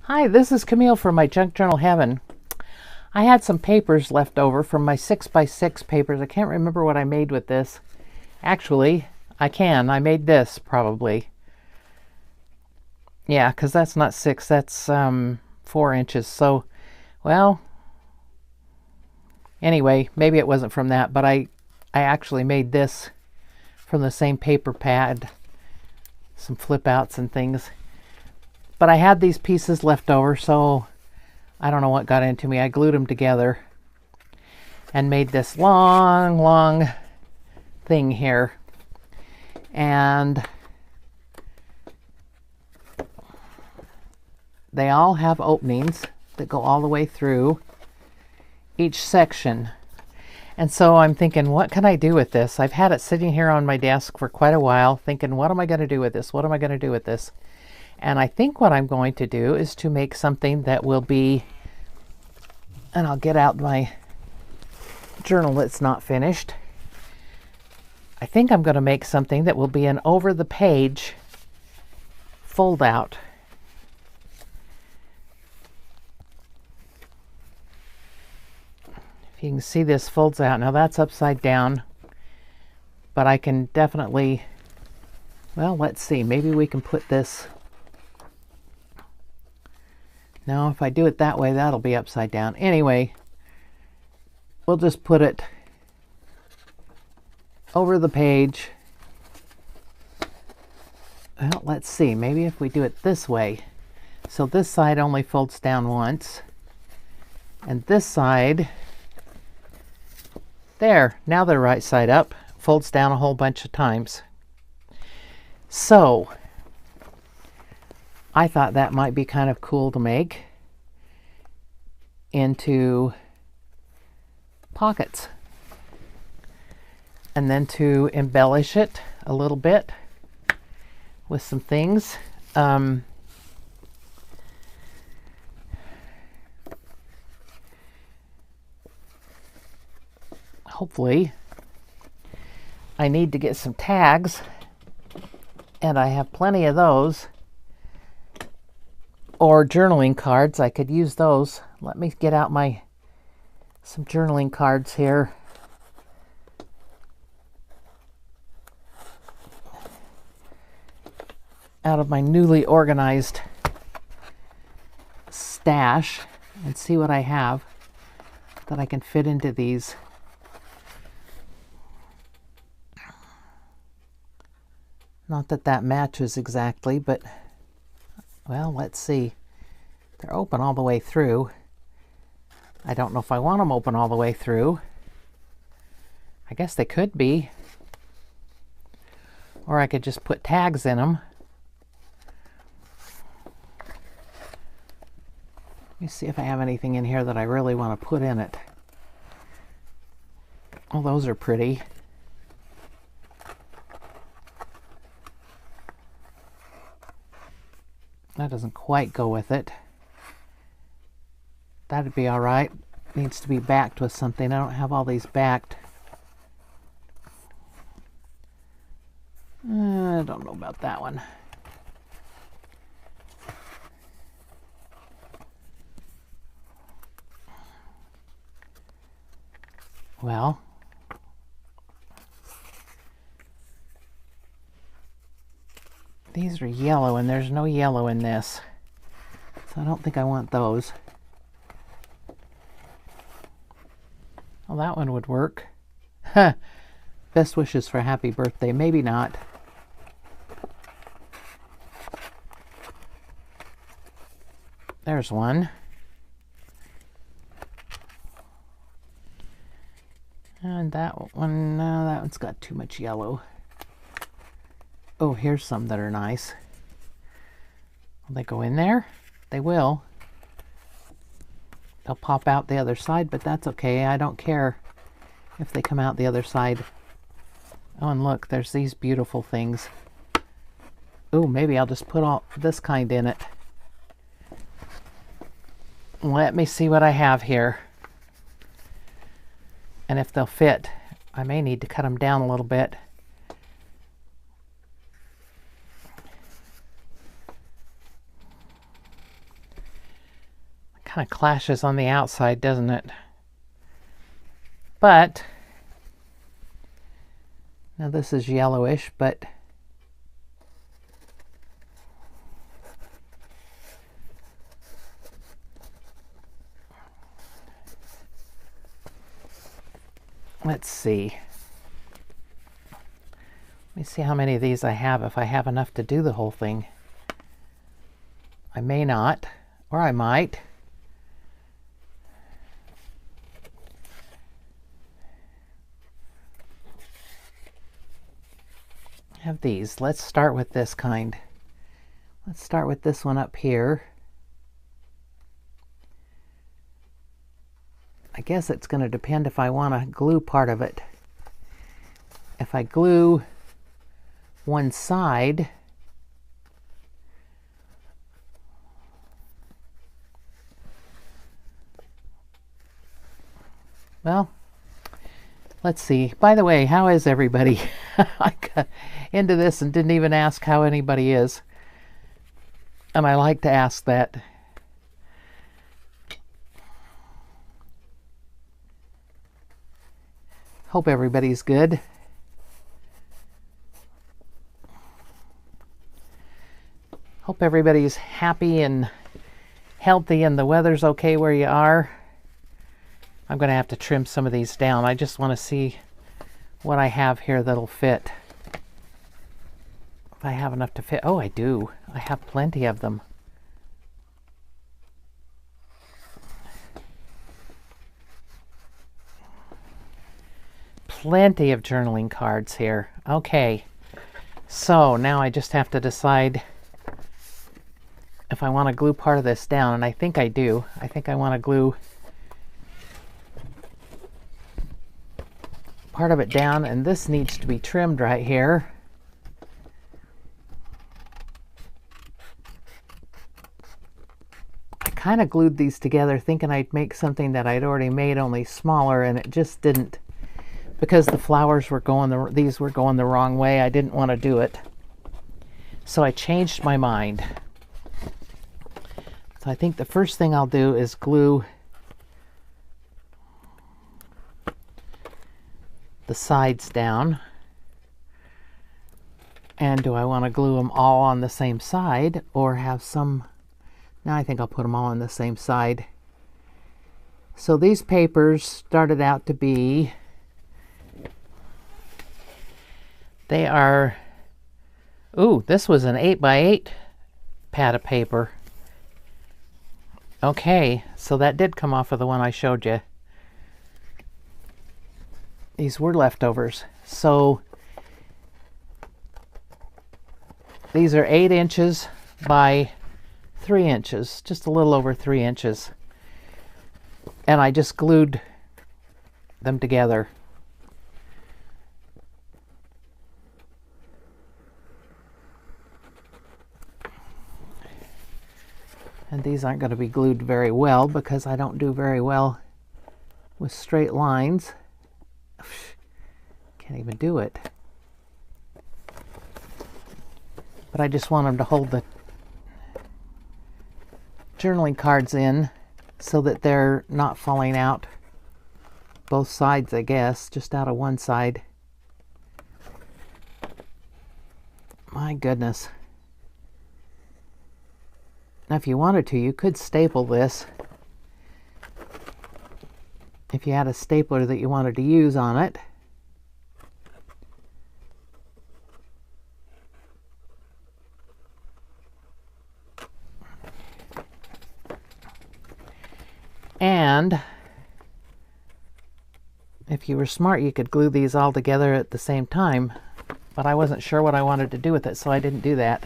Hi, this is Camille from my Junk Journal Heaven. I had some papers left over from my 6x6 papers. I can't remember what I made with this. Actually, I can. I made this probably. Yeah, because that's not 6, that's 4 inches. So, well, anyway, maybe it wasn't from that, but I actually made this from the same paper pad. Some flip outs and things. But I had these pieces left over, so I don't know what got into me. I glued them together and made this long thing here. And they all have openings that go all the way through each section. And so I'm thinking, what can I do with this? I've had it sitting here on my desk for quite a while, thinking, what am I going to do with this? What am I going to do with this? And I think what I'm going to do is to make something that will be, and I'll get out my journal that's not finished. I think I'm going to make something that will be an over the page fold out. If you can see, this folds out. Now that's upside down, but I can definitely, well, let's see, maybe we can put this. Now, if I do it that way, that'll be upside down. Anyway, we'll just put it over the page. Well, let's see. Maybe if we do it this way. So this side only folds down once. And this side, there. Now they're right side up. Folds down a whole bunch of times. So I thought that might be kind of cool to make into pockets, and then to embellish it a little bit with some things. Hopefully, I need to get some tags, and I have plenty of those. Or journaling cards, I could use those. Let me get out some journaling cards here. Out of my newly organized stash, and see what I have that I can fit into these. Not that that matches exactly, but well, let's see. They're open all the way through. I don't know if I want them open all the way through. I guess they could be. Or I could just put tags in them. Let me see if I have anything in here that I really want to put in it. Oh, those are pretty. That doesn't quite go with it. That'd be all right. Needs to be backed with something. I don't have all these backed. I don't know about that one. Well, these are yellow, and there's no yellow in this. So I don't think I want those. Well, that one would work. Huh. Best wishes for a happy birthday. Maybe not. There's one. And that one, no, that one's got too much yellow. Oh, here's some that are nice. Will they go in there? They will. They'll pop out the other side, but that's okay. I don't care if they come out the other side. Oh, and look, there's these beautiful things. Oh, maybe I'll just put all this kind in it. Let me see what I have here. And if they'll fit, I may need to cut them down a little bit. Kind of clashes on the outside, doesn't it? But now this is yellowish, but let's see. Let me see how many of these I have, if I have enough to do the whole thing. I may not, or I might. I have these. Let's start with this kind. Let's start with this one up here. I guess it's going to depend if I want to glue part of it. If I glue one side, well, let's see. By the way, how is everybody? I got into this and didn't even ask how anybody is. And I like to ask that. Hope everybody's good. Hope everybody's happy and healthy and the weather's okay where you are. I'm going to have to trim some of these down. I just want to see what I have here that'll fit. If I have enough to fit. Oh, I do. I have plenty of them. Plenty of journaling cards here. Okay. So now I just have to decide if I want to glue part of this down, and I think I do. I think I want to glue part of it down, and this needs to be trimmed right here. I kind of glued these together thinking I'd make something that I'd already made, only smaller, and it just didn't, because the flowers were going, these were going the wrong way. I didn't want to do it. So I changed my mind. So I think the first thing I'll do is glue the sides down. And do I want to glue them all on the same side or have some? Now I think I'll put them all on the same side. So these papers started out to be, they are, ooh, this was an 8x8 pad of paper. Okay, so that did come off of the one I showed you. These were leftovers. So these are 8 inches by 3 inches, just a little over 3 inches. And I just glued them together. And these aren't going to be glued very well because I don't do very well with straight lines. Can't even do it. But I just want them to hold the journaling cards in so that they're not falling out both sides, I guess, just out of one side. My goodness. Now, if you wanted to, you could staple this if you had a stapler that you wanted to use on it. And if you were smart, you could glue these all together at the same time, but I wasn't sure what I wanted to do with it, so I didn't do that.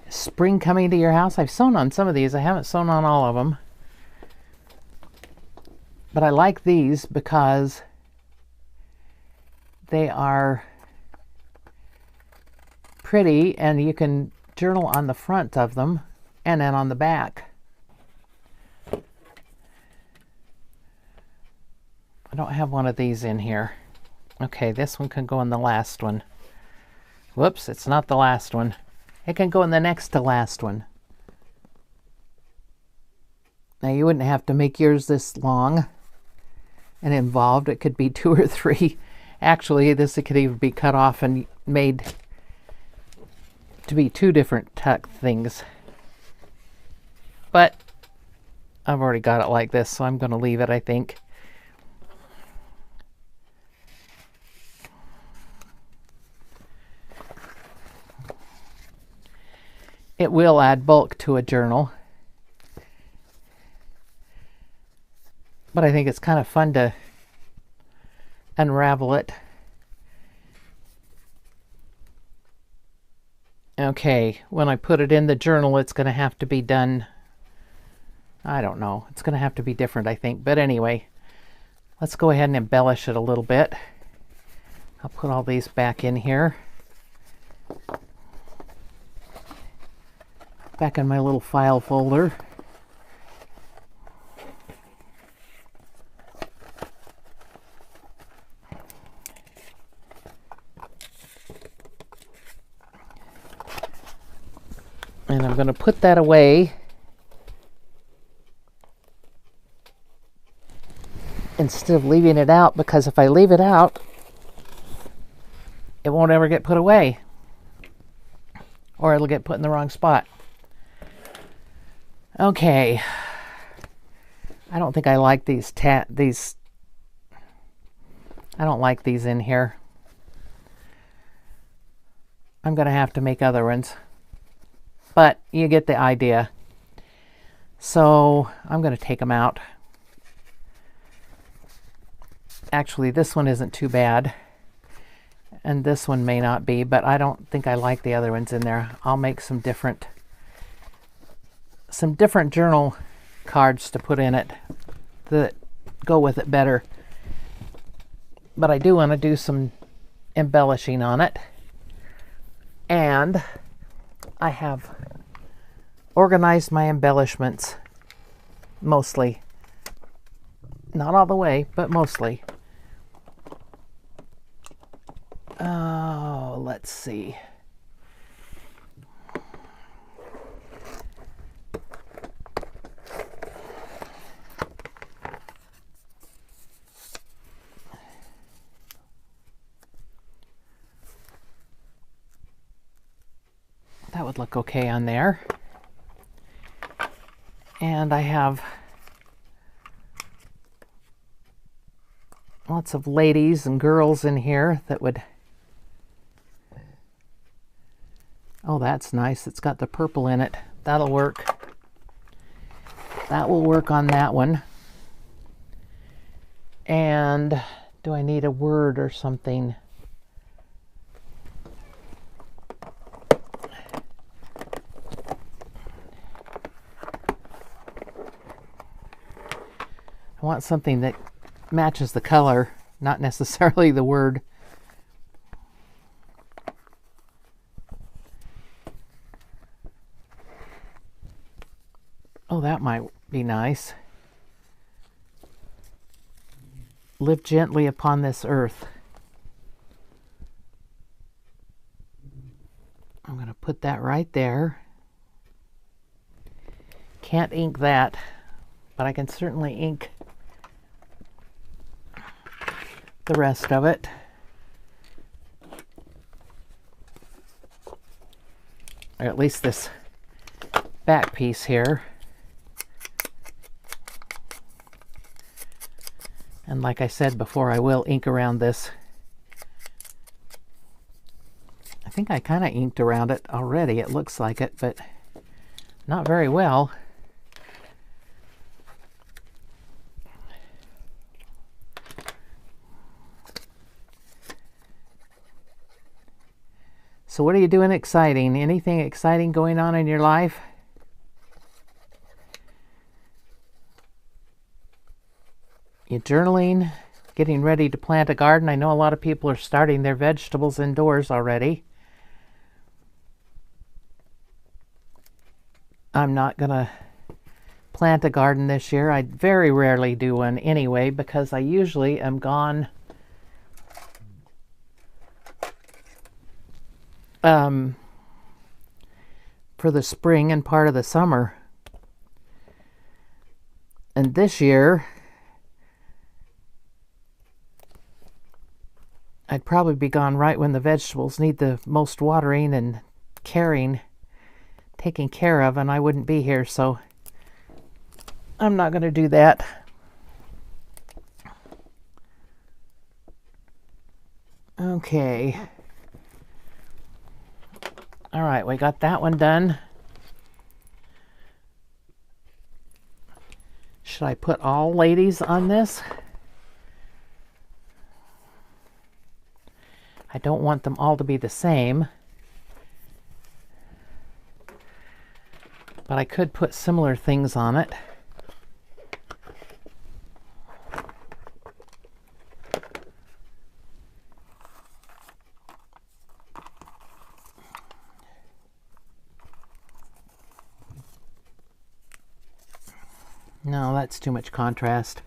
Spring coming to your house. I've sewn on some of these. I haven't sewn on all of them. But I like these because they are pretty and you can journal on the front of them and then on the back. I don't have one of these in here. Okay, this one can go in the last one. Whoops, it's not the last one. It can go in the next to last one. Now you wouldn't have to make yours this long and involved. It could be 2 or 3. Actually, this could even be cut off and made to be 2 different tuck things. But I've already got it like this, so I'm going to leave it, I think. It will add bulk to a journal. But I think it's kind of fun to unravel it. Okay, when I put it in the journal, it's going to have to be done, I don't know, it's going to have to be different, I think. But anyway, let's go ahead and embellish it a little bit. I'll put all these back in here. Back in my little file folder. And I'm going to put that away instead of leaving it out, because if I leave it out, it won't ever get put away, or it'll get put in the wrong spot. Okay, I don't think I like these I don't like these in here. I'm going to have to make other ones, but you get the idea. So I'm going to take them out. Actually, this one isn't too bad, and this one may not be, but I don't think I like the other ones in there. I'll make some different journal cards to put in it that go with it better. But I do want to do some embellishing on it, and I have organized my embellishments mostly. Not all the way, but mostly. Oh, let's see. That would look okay on there. And I have lots of ladies and girls in here that would... Oh, that's nice. It's got the purple in it. That'll work. That will work on that one. And do I need a word or something? I want something that matches the color, not necessarily the word. Oh, that might be nice. Live gently upon this earth. I'm going to put that right there. Can't ink that, but I can certainly ink the rest of it. Or at least this back piece here. And like I said before, I will ink around this. I think I kind of inked around it already. It looks like it, but not very well. So what are you doing exciting? Anything exciting going on in your life? You journaling, getting ready to plant a garden. I know a lot of people are starting their vegetables indoors already. I'm not going to plant a garden this year. I very rarely do one anyway, because I usually am gone for the spring and part of the summer. And this year, I'd probably be gone right when the vegetables need the most watering and taking care of, and I wouldn't be here, so I'm not going to do that. Okay. All right, we got that one done. Should I put all ladies on this? I don't want them all to be the same, but I could put similar things on it. No, that's too much contrast.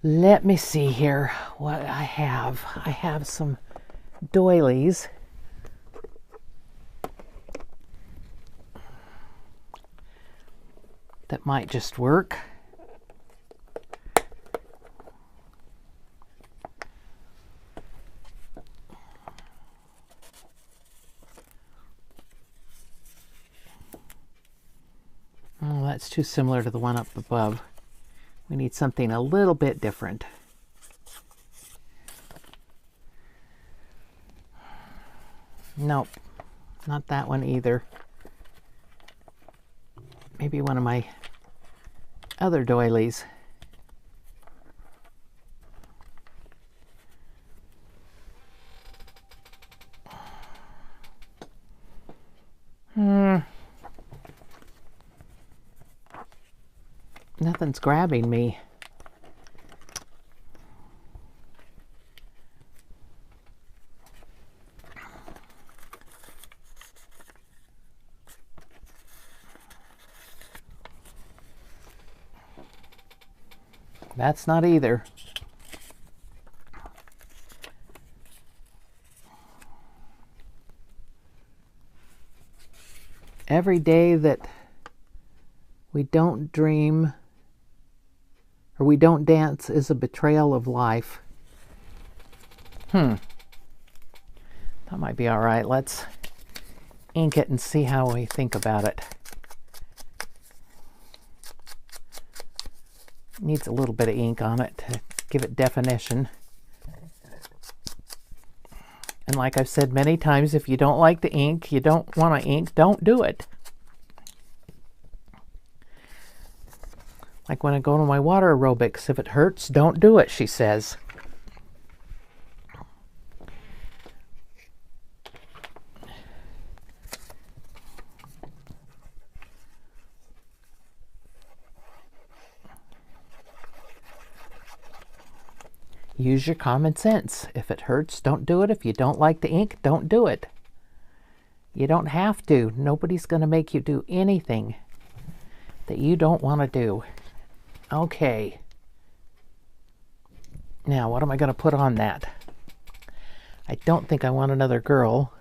Let me see here what I have. I have some doilies. That might just work. Oh, that's too similar to the one up above. We need something a little bit different. Nope, not that one either. Maybe one of my other doilies. Nothing's grabbing me. That's not either. Every day that we don't dream or we don't dance is a betrayal of life. That might be all right. Let's ink it and see how we think about it. Needs a little bit of ink on it to give it definition. And like I've said many times, if you don't like the ink, you don't want to ink, don't do it. Like when I go to my water aerobics, if it hurts, don't do it, she says. Use your common sense. If it hurts, don't do it. If you don't like the ink, don't do it. You don't have to. Nobody's going to make you do anything that you don't want to do. Okay. Now, what am I going to put on that? I don't think I want another girl.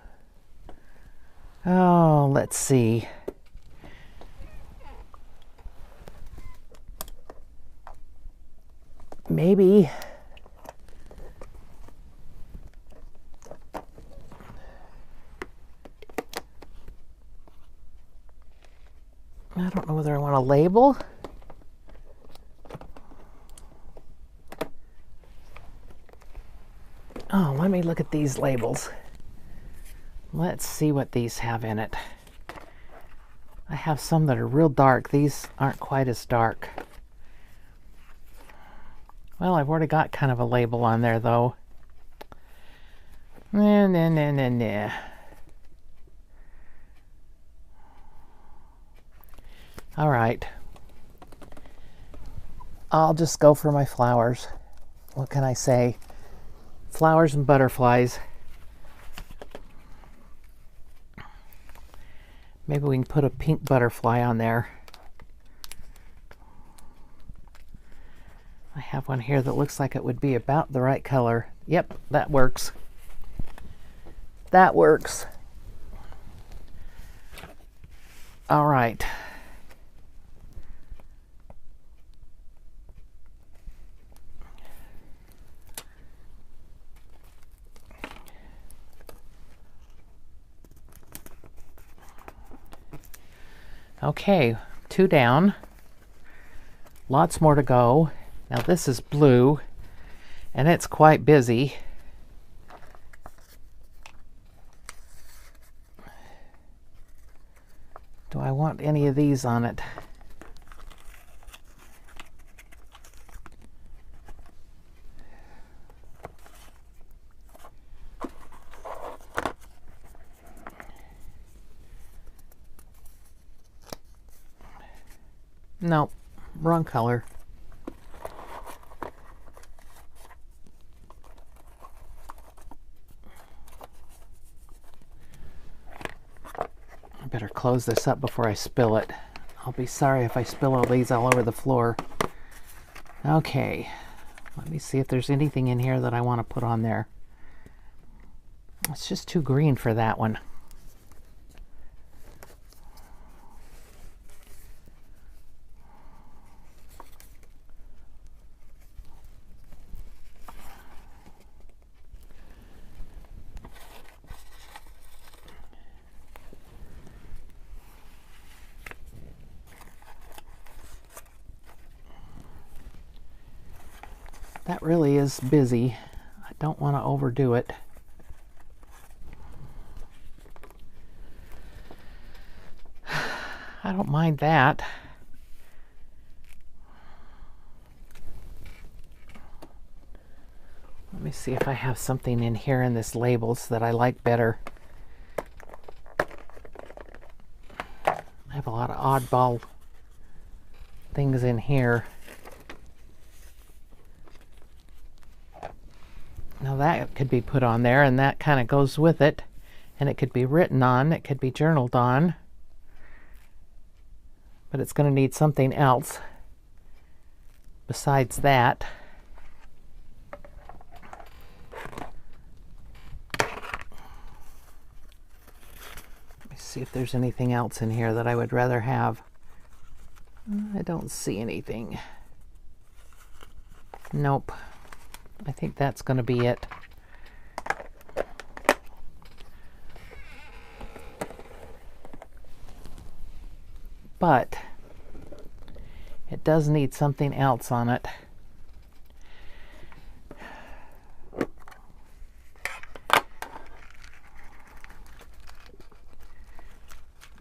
Oh, let's see. Maybe I don't know whether I want a label. Oh, let me look at these labels. Let's see what these have in it. I have some that are real dark. These aren't quite as dark. Well, I've already got kind of a label on there, though. Nah. All right. I'll just go for my flowers. what can I say? Flowers and butterflies. Maybe we can put a pink butterfly on there. I have one here that looks like it would be about the right color. Yep, that works. That works. All right. Okay, 2 down. Lots more to go. Now this is blue, and it's quite busy. Do I want any of these on it? Nope, wrong color. I better close this up before I spill it. I'll be sorry if I spill all these all over the floor. Okay, let me see if there's anything in here that I want to put on there. It's just too green for that one. That really is busy. I don't want to overdo it. I don't mind that. Let me see if I have something in here in this labels that I like better. I have a lot of oddball things in here. Now that could be put on there, and that kind of goes with it, and it could be written on, it could be journaled on, but it's going to need something else besides that. Let me see if there's anything else in here that I would rather have. I don't see anything. Nope. I think that's going to be it. But it does need something else on it.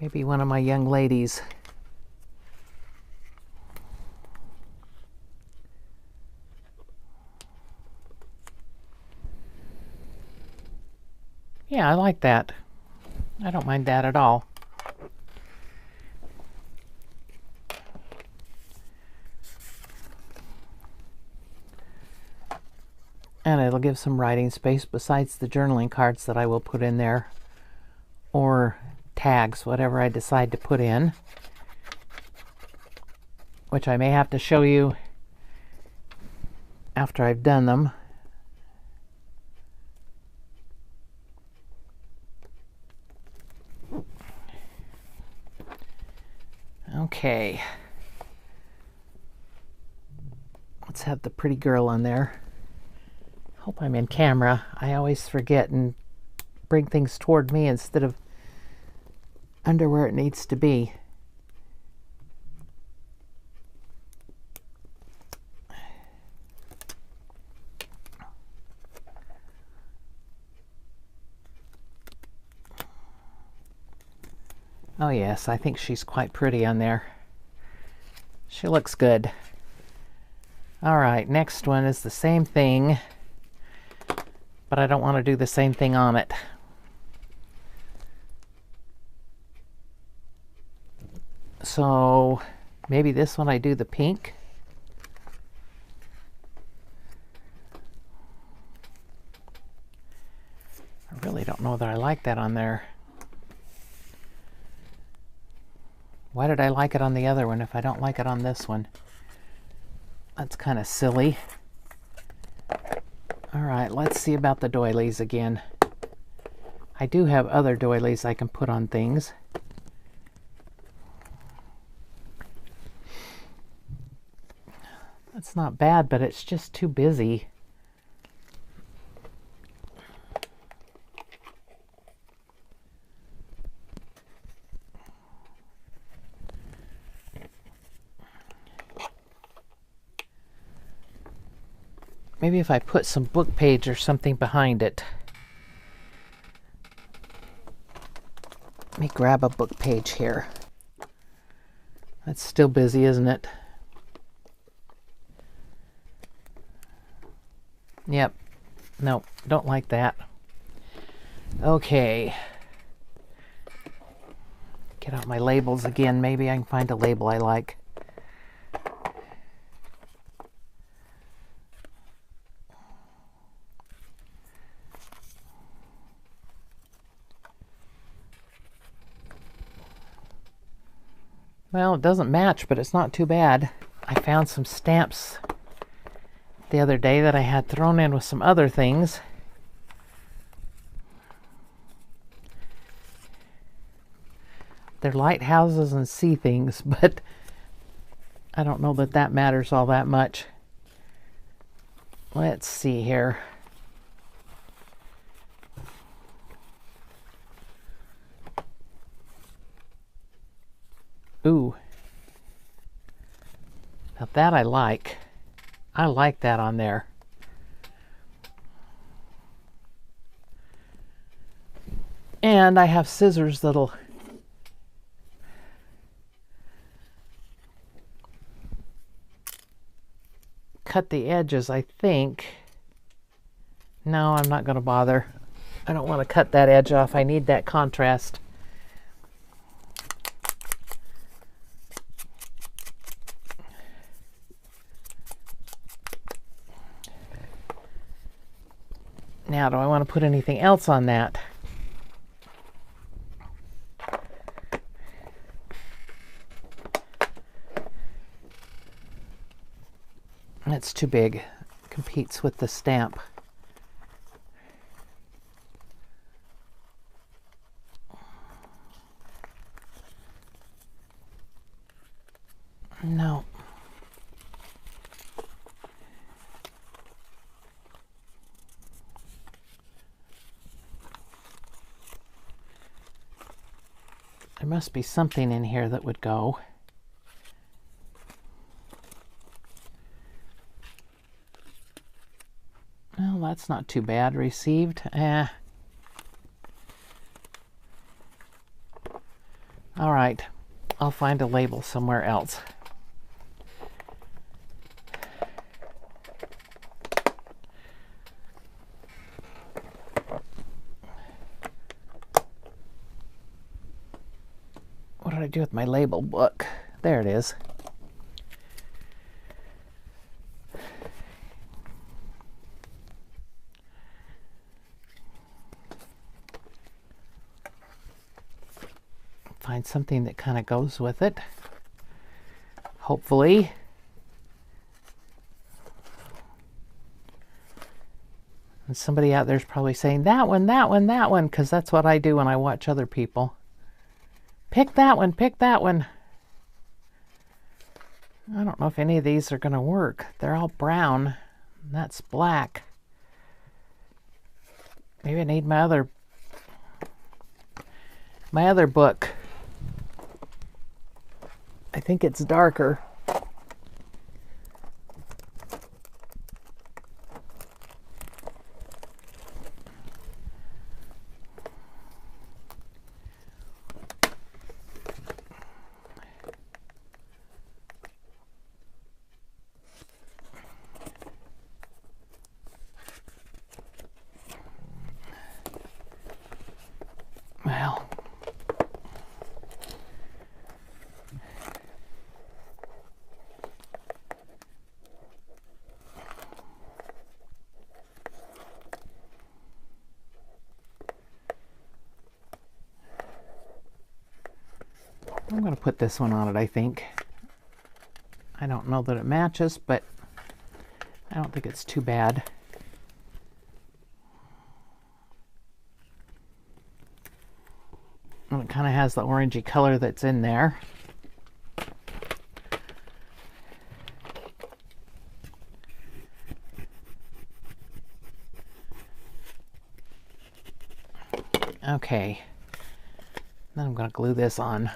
Maybe one of my young ladies. Yeah, I like that. I don't mind that at all. And it'll give some writing space besides the journaling cards that I will put in there, or tags, whatever I decide to put in, which I may have to show you after I've done them. Okay, let's have the pretty girl on there. Hope I'm in camera. I always forget and bring things toward me instead of under where it needs to be. Oh yes, I think she's quite pretty on there. She looks good. All right, next one is the same thing, but I don't want to do the same thing on it. So maybe this one I do the pink. know that I like that on there. Why did I like it on the other one if I don't like it on this one? That's kind of silly. All right, let's see about the doilies again. I do have other doilies I can put on things. That's not bad, but it's just too busy. Maybe if I put some book page or something behind it. Let me grab a book page here. That's still busy, isn't it? Yep. No, don't like that. Okay. Get out my labels again. Maybe I can find a label I like. Well, it doesn't match, but it's not too bad. I found some stamps the other day that I had thrown in with some other things. They're lighthouses and sea things, but I don't know that that matters all that much. Let's see here. Ooh. Now that I like. I like that on there. And I have scissors that'll cut the edges, I think. No, I'm not going to bother. I don't want to cut that edge off. I need that contrast. Now, do I want to put anything else on that? That's too big. Competes with the stamp. No. There must be something in here that would go. Well, that's not too bad. Received. All right. I'll find a label somewhere else. What did I do with my label book? There it is. Find something that kind of goes with it. Hopefully. And somebody out there's probably saying, that one, that one, that one, because that's what I do when I watch other people. Pick that one, pick that one. I don't know if any of these are going to work. They're all brown. That's black. Maybe I need my other book. I think it's darker. Well, I'm going to put this one on it, I think. I don't know that it matches, but I don't think it's too bad. And it kind of has the orangey color that's in there. Okay, then I'm going to glue this on.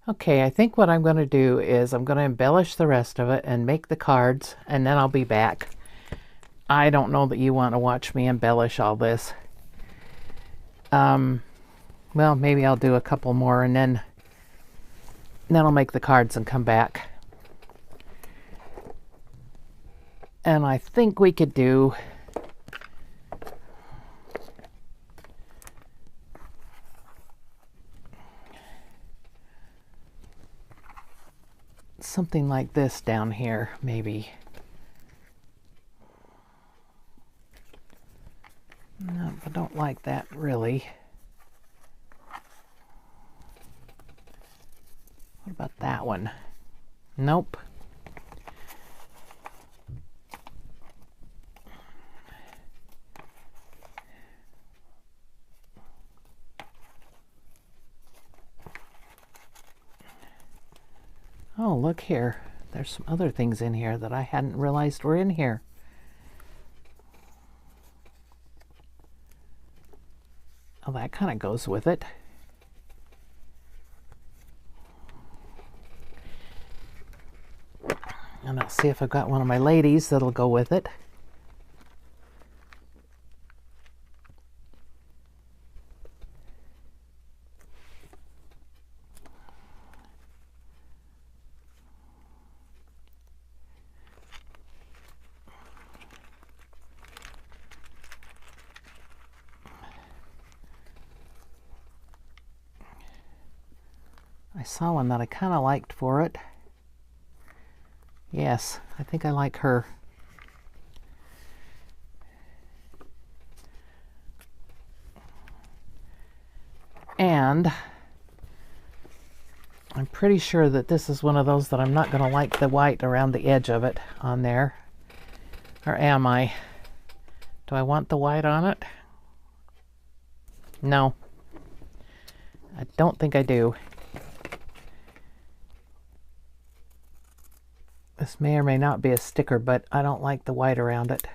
Okay, I think what I'm going to do is I'm going to embellish the rest of it and make the cards, and then I'll be back. I don't know that you want to watch me embellish all this. Well, maybe I'll do a couple more, and then I'll make the cards and come back. And I think we could do something like this down here, maybe. No, I don't like that really. What about that one? Nope. Oh, look here. There's some other things in here that I hadn't realized were in here. Oh, that kind of goes with it. And I'll see if I've got one of my ladies that'll go with it. I saw one that I kind of liked for it. Yes, I think I like her. And I'm pretty sure that this is one of those that I'm not going to like the white around the edge of it on there. Or am I? Do I want the white on it? No. I don't think I do. This may or may not be a sticker, but I don't like the white around it.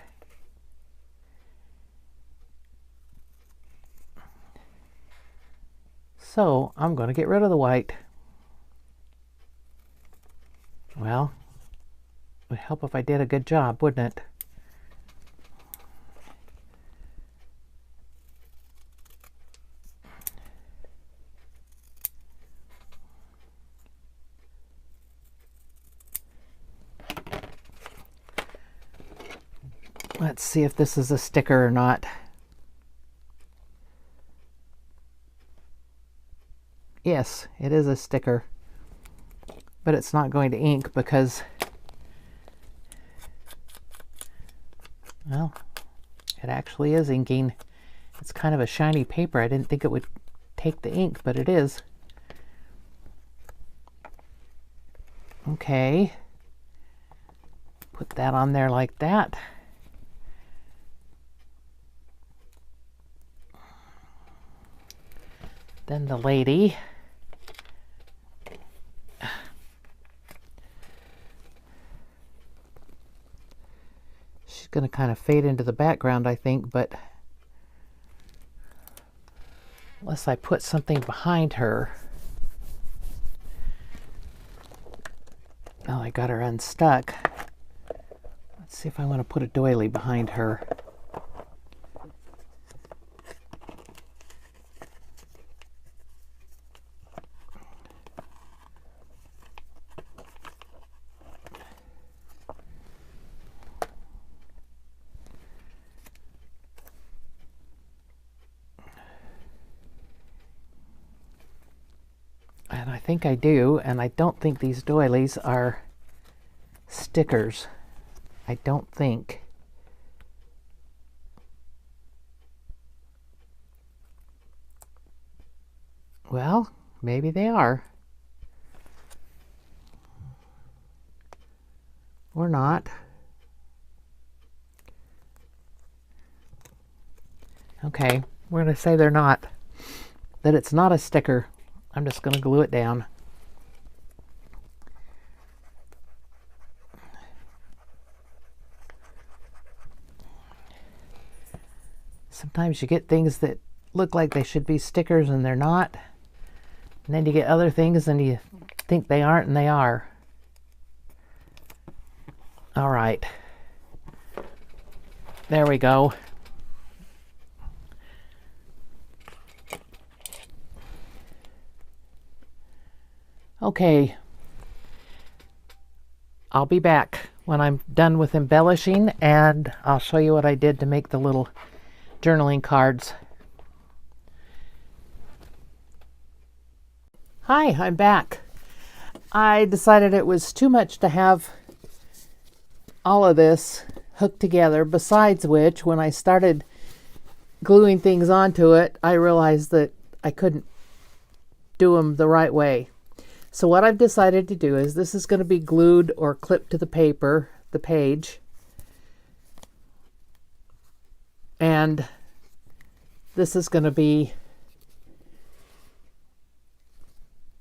So I'm going to get rid of the white. Well, it would help if I did a good job, wouldn't it? Let's see if this is a sticker or not. Yes, it is a sticker, but it's not going to ink because, well, it actually is inking. It's kind of a shiny paper. I didn't think it would take the ink, but it is. Okay, put that on there like that. Then the lady. She's going to kind of fade into the background, I think, but unless I put something behind her. Now I got her unstuck. Let's see if I want to put a doily behind her. think I do, and I don't think these doilies are stickers. I don't think. Well, maybe they are. Or not. Okay, we're going to say they're not. That it's not a sticker. I'm just going to glue it down. Sometimes you get things that look like they should be stickers and they're not. And then you get other things and you think they aren't and they are. All right. There we go. Okay. I'll be back when I'm done with embellishing, and I'll show you what I did to make the little journaling cards. Hi, I'm back. I decided it was too much to have all of this hooked together, besides which, when I started gluing things onto it, I realized that I couldn't do them the right way. So what I've decided to do is this is going to be glued or clipped to the paper, the page. And this is going to be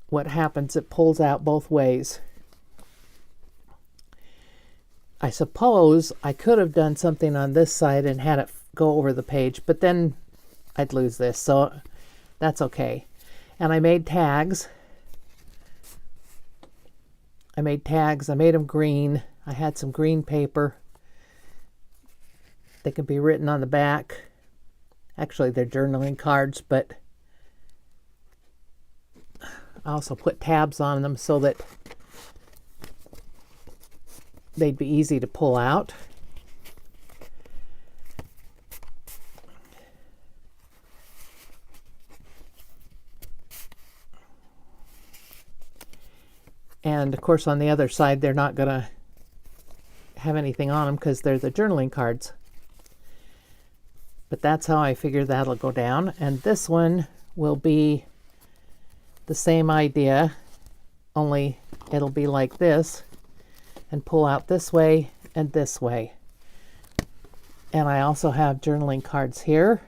what happens. It pulls out both ways. I suppose I could have done something on this side and had it go over the page, but then I'd lose this, so that's okay. And I made tags. I made them green. I had some green paper. They can be written on the back. Actually, they're journaling cards, but I also put tabs on them so that they'd be easy to pull out. And of course on the other side they're not going to have anything on them because they're the journaling cards. But that's how I figure that'll go down. And this one will be the same idea, only it'll be like this and pull out this way and this way. And I also have journaling cards here.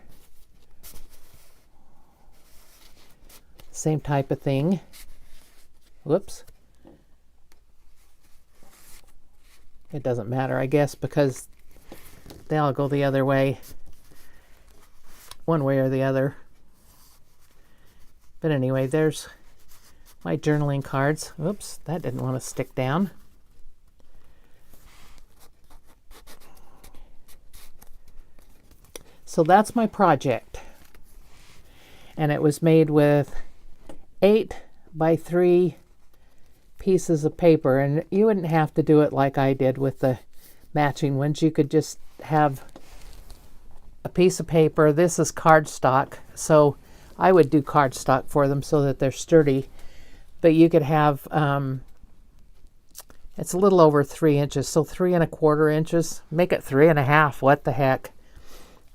Same type of thing. Whoops. It doesn't matter, I guess, because they all go the other way, one way or the other. But anyway, there's my journaling cards. Oops, that didn't want to stick down. So that's my project. And it was made with 8 by 3 pieces of paper, and you wouldn't have to do it like I did with the matching ones. You could just have a piece of paper. This is cardstock, so I would do cardstock for them so that they're sturdy. But you could have, it's a little over 3 inches, so 3 1/4 inches. Make it 3 1/2. What the heck?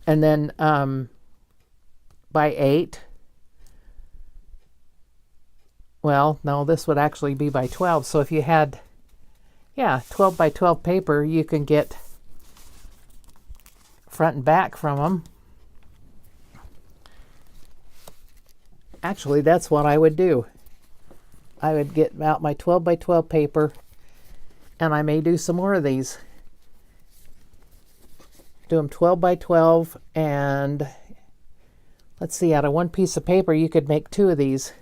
And then by 8. Well, no, this would actually be by 12. So if you had, 12 by 12 paper, you can get front and back from them. Actually, that's what I would do. I would get out my 12 by 12 paper, and I may do some more of these. Do them 12 by 12, and let's see, out of one piece of paper, you could make 2 of these.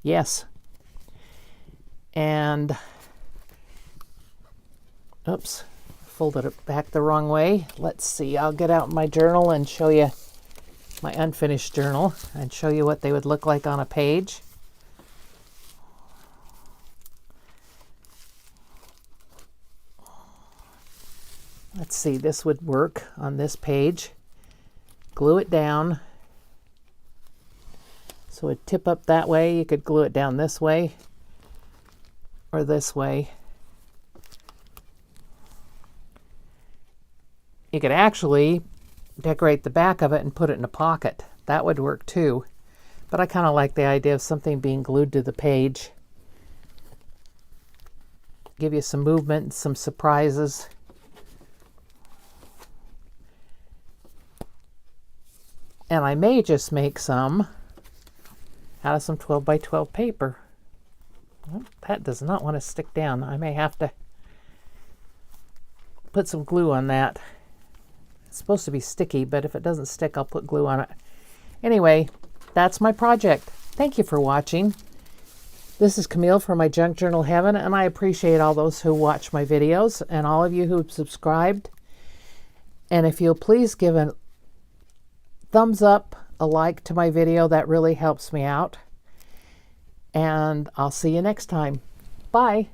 Yes. And, oops, folded it back the wrong way. Let's see, I'll get out my journal and show you my unfinished journal and show you what they would look like on a page. Let's see, this would work on this page. Glue it down. So it'd tip up that way. You could glue it down this way or this way. You could actually decorate the back of it and put it in a pocket. That would work too. But I kind of like the idea of something being glued to the page. Give you some movement, some surprises. And I may just make some out of some 12 by 12 paper. Well, that does not want to stick down. I may have to put some glue on that. It's supposed to be sticky, but if it doesn't stick, I'll put glue on it. Anyway, that's my project. Thank you for watching. This is Camille from my Junk Journal Heaven, and I appreciate all those who watch my videos and all of you who've subscribed. And if you'll please give a thumbs up, a like to my video, that really helps me out. And I'll see you next time. Bye.